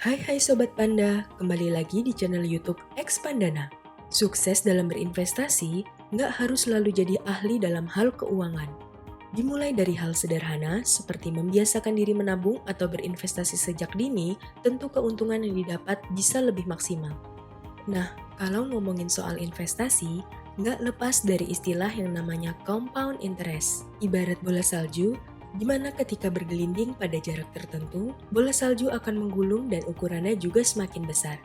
Hai Sobat Panda, kembali lagi di channel YouTube Expandana. Sukses dalam berinvestasi nggak harus selalu jadi ahli dalam hal keuangan. Dimulai dari hal sederhana seperti membiasakan diri menabung atau berinvestasi sejak dini, tentu keuntungan yang didapat bisa lebih maksimal. Nah, kalau ngomongin soal investasi, nggak lepas dari istilah yang namanya compound interest. Ibarat bola salju, di mana ketika bergelinding pada jarak tertentu, bola salju akan menggulung dan ukurannya juga semakin besar.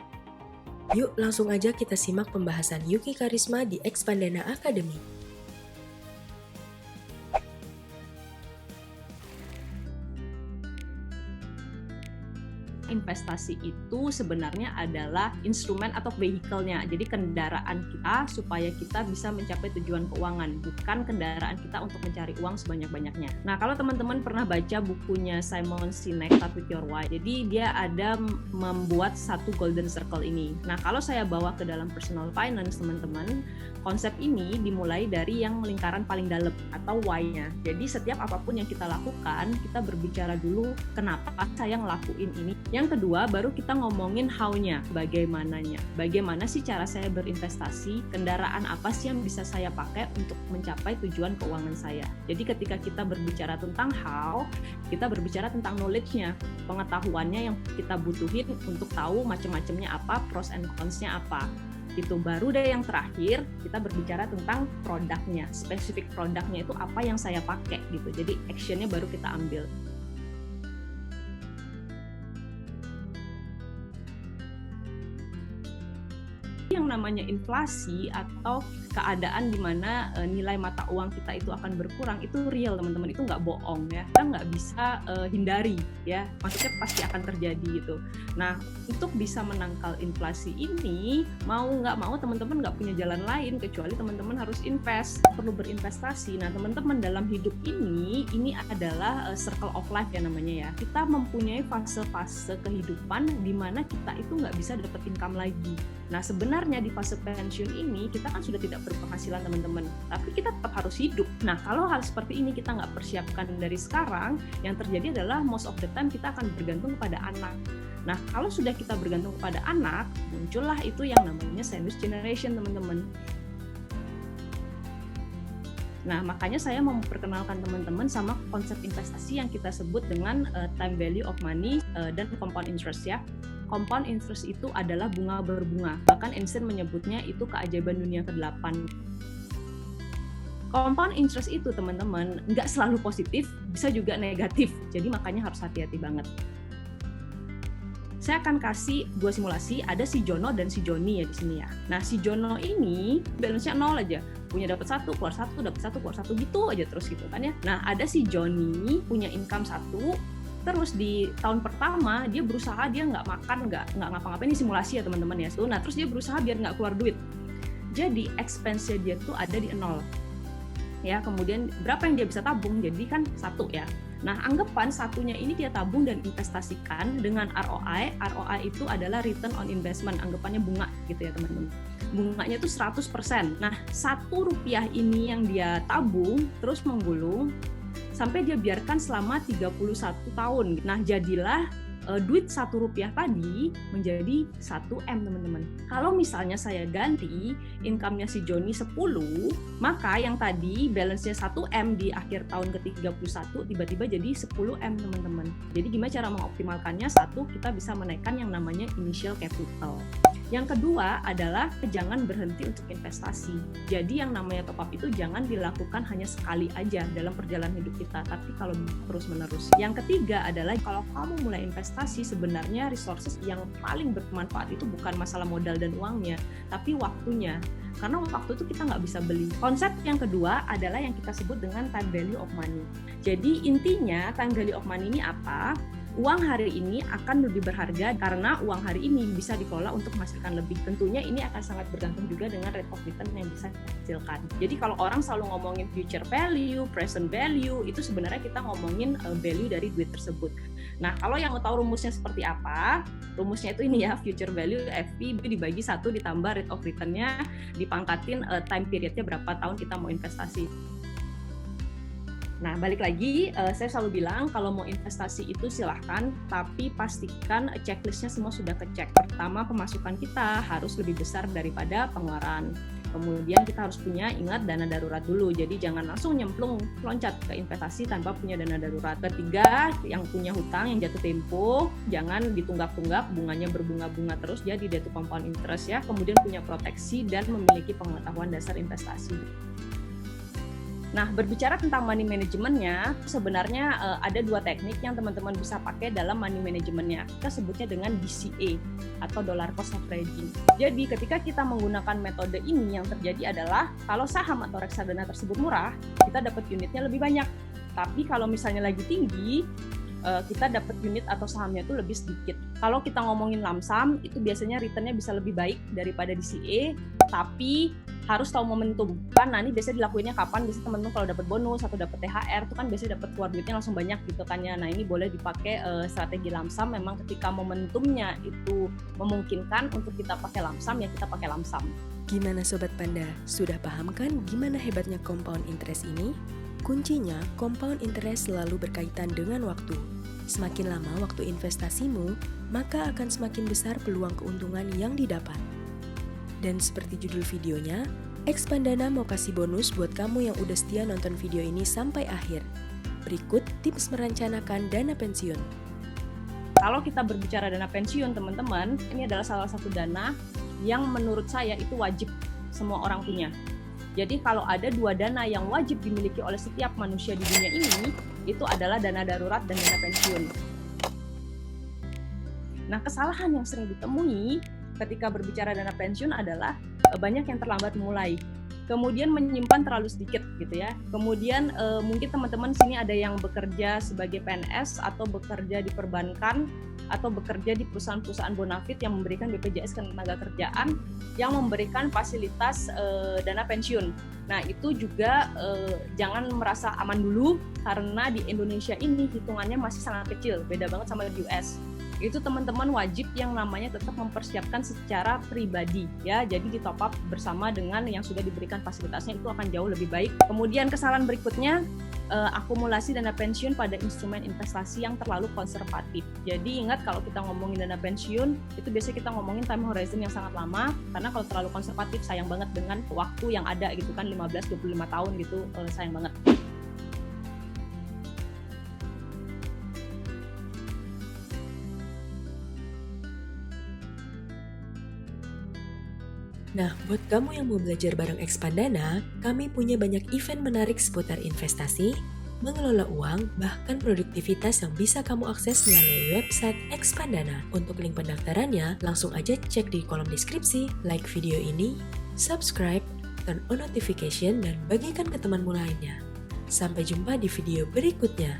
Yuk langsung aja kita simak pembahasan Yuki Karisma di Expandana Academy. Investasi itu sebenarnya adalah instrumen atau vehicle-nya. Jadi kendaraan kita supaya kita bisa mencapai tujuan keuangan, bukan kendaraan kita untuk mencari uang sebanyak-banyaknya. Nah, kalau teman-teman pernah baca bukunya Simon Sinek, Start With Your Why, jadi dia ada membuat satu golden circle ini. Nah, kalau saya bawa ke dalam personal finance, teman-teman, konsep ini dimulai dari yang lingkaran paling dalam atau why-nya. Jadi setiap apapun yang kita lakukan, kita berbicara dulu kenapa saya ngelakuin ini. Yang kedua, baru kita ngomongin how-nya, bagaimananya. Bagaimana sih cara saya berinvestasi, kendaraan apa sih yang bisa saya pakai untuk mencapai tujuan keuangan saya. Jadi ketika kita berbicara tentang how, kita berbicara tentang knowledge-nya, pengetahuannya yang kita butuhin untuk tahu macam-macamnya apa, pros and cons-nya apa. Itu baru deh yang terakhir, kita berbicara tentang produknya, spesifik produknya itu apa yang saya pakai gitu. Jadi action-nya baru kita ambil. Yang namanya inflasi atau keadaan di mana nilai mata uang kita itu akan berkurang, itu real teman-teman, itu nggak bohong ya, kita nggak bisa hindari ya, maksudnya pasti akan terjadi gitu. Nah, untuk bisa menangkal inflasi ini, mau nggak mau teman-teman nggak punya jalan lain kecuali teman-teman harus perlu berinvestasi. Nah, teman-teman dalam hidup ini adalah circle of life ya namanya ya, kita mempunyai fase-fase kehidupan di mana kita itu nggak bisa dapat income lagi. Nah, sebenarnya di fase pensiun ini kita kan sudah tidak berpenghasilan teman-teman, tapi kita tetap harus hidup. Nah, kalau hal seperti ini kita nggak persiapkan dari sekarang, yang terjadi adalah most of the time kita akan bergantung kepada anak. Nah, kalau sudah kita bergantung kepada anak, muncullah itu yang namanya sandwich generation teman-teman. Nah, makanya saya mau memperkenalkan teman-teman sama konsep investasi yang kita sebut dengan time value of money dan compound interest ya. Compound interest itu adalah bunga berbunga. Bahkan Einstein menyebutnya itu keajaiban dunia ke-8. Compound interest itu teman-teman nggak selalu positif, bisa juga negatif. Jadi makanya harus hati-hati banget. Saya akan kasih dua simulasi, ada si Jono dan si Joni ya di sini ya. Nah, si Jono ini balance-nya 0 aja. Punya dapat 1, keluar 1, dapat 1, keluar 1 gitu aja terus gitu kan ya. Nah, ada si Joni punya income 1, terus di tahun pertama dia berusaha, dia nggak makan, nggak ngapa-ngapain, ini simulasi ya teman-teman ya. Nah, terus dia berusaha biar nggak keluar duit. Jadi expense-nya dia tuh ada di 0. Ya, kemudian berapa yang dia bisa tabung? Jadi kan 1 ya. Nah, anggapan satunya ini dia tabung dan investasikan dengan ROI. ROI itu adalah return on investment, anggapannya bunga gitu ya teman-teman. Bunganya itu 100%. Nah, 1 rupiah ini yang dia tabung terus menggulung sampai dia biarkan selama 31 tahun. Nah, jadilah duit 1 rupiah tadi menjadi 1 M teman-teman. Kalau misalnya saya ganti income-nya si Joni 10, maka yang tadi balance-nya 1 M di akhir tahun ke-31 tiba-tiba jadi 10 M teman-teman. Jadi gimana cara mengoptimalkannya? 1, kita bisa menaikkan yang namanya initial capital. Yang kedua adalah jangan berhenti untuk investasi. Jadi yang namanya top up itu jangan dilakukan hanya sekali aja dalam perjalanan hidup kita, tapi kalau terus-menerus. Yang ketiga adalah kalau kamu mulai investasi, sebenarnya resources yang paling bermanfaat itu bukan masalah modal dan uangnya, tapi waktunya. Karena waktu itu kita nggak bisa beli. Konsep yang kedua adalah yang kita sebut dengan time value of money. Jadi intinya time value of money ini apa? Uang hari ini akan lebih berharga karena uang hari ini bisa dikelola untuk menghasilkan lebih. Tentunya ini akan sangat bergantung juga dengan rate of return yang bisa dihasilkan. Jadi kalau orang selalu ngomongin future value, present value, itu sebenarnya kita ngomongin value dari duit tersebut. Nah, kalau yang mau tahu rumusnya seperti apa, rumusnya itu ini ya, future value FV dibagi 1 ditambah rate of return-nya, dipangkatin time period-nya berapa tahun kita mau investasi. Nah, balik lagi, saya selalu bilang kalau mau investasi itu silahkan, tapi pastikan checklistnya semua sudah kecek. Pertama, pemasukan kita harus lebih besar daripada pengeluaran. Kemudian kita harus ingat dana darurat dulu, jadi jangan langsung nyemplung loncat ke investasi tanpa punya dana darurat. Ketiga, yang punya hutang yang jatuh tempo, jangan ditunggak-tunggak, bunganya berbunga-bunga terus, jadi dia itu compound interest ya. Kemudian punya proteksi dan memiliki pengetahuan dasar investasi. Nah, berbicara tentang money managementnya, sebenarnya ada 2 teknik yang teman-teman bisa pakai dalam money managementnya. Kita sebutnya dengan DCA atau dollar cost averaging. Jadi, ketika kita menggunakan metode ini, yang terjadi adalah kalau saham atau reksadana tersebut murah, kita dapat unitnya lebih banyak. Tapi kalau misalnya lagi tinggi, kita dapat unit atau sahamnya itu lebih sedikit. Kalau kita ngomongin lump sum, itu biasanya returnnya bisa lebih baik daripada DCA, tapi harus tahu momentum. Kan nah ini biasanya dilakuinnya kapan? Biasanya teman-teman kalau dapat bonus atau dapat THR itu kan biasanya dapat keluar duitnya langsung banyak gitu kan ya. Nah, ini boleh dipakai strategi lump sum memang ketika momentumnya itu memungkinkan untuk kita pakai lump sum, ya kita pakai lump sum. Gimana Sobat Panda? Sudah paham kan gimana hebatnya compound interest ini? Kuncinya, compound interest selalu berkaitan dengan waktu. Semakin lama waktu investasimu, maka akan semakin besar peluang keuntungan yang didapat. Dan seperti judul videonya, Expandana mau kasih bonus buat kamu yang udah setia nonton video ini sampai akhir. Berikut tips merencanakan dana pensiun. Kalau kita berbicara dana pensiun, teman-teman, ini adalah salah satu dana yang menurut saya itu wajib semua orang punya. Jadi kalau ada 2 dana yang wajib dimiliki oleh setiap manusia di dunia ini, itu adalah dana darurat dan dana pensiun. Nah, kesalahan yang sering ditemui ketika berbicara dana pensiun adalah banyak yang terlambat mulai. Kemudian menyimpan terlalu sedikit gitu ya. Kemudian mungkin teman-teman sini ada yang bekerja sebagai PNS atau bekerja di perbankan atau bekerja di perusahaan-perusahaan bonafit yang memberikan BPJS Ketenagakerjaan yang memberikan fasilitas dana pensiun. Nah, itu juga jangan merasa aman dulu karena di Indonesia ini hitungannya masih sangat kecil, beda banget sama di US. Itu teman-teman wajib yang namanya tetap mempersiapkan secara pribadi ya, jadi di top up bersama dengan yang sudah diberikan fasilitasnya, itu akan jauh lebih baik. Kemudian kesalahan berikutnya, akumulasi dana pensiun pada instrumen investasi yang terlalu konservatif. Jadi ingat kalau kita ngomongin dana pensiun, itu biasanya kita ngomongin time horizon yang sangat lama, karena kalau terlalu konservatif sayang banget dengan waktu yang ada gitu kan, 15-25 tahun gitu, sayang banget. Nah, buat kamu yang mau belajar bareng Expandana, kami punya banyak event menarik seputar investasi, mengelola uang, bahkan produktivitas yang bisa kamu akses melalui website Expandana. Untuk link pendaftarannya, langsung aja cek di kolom deskripsi, like video ini, subscribe, turn on notification, dan bagikan ke temanmu lainnya. Sampai jumpa di video berikutnya.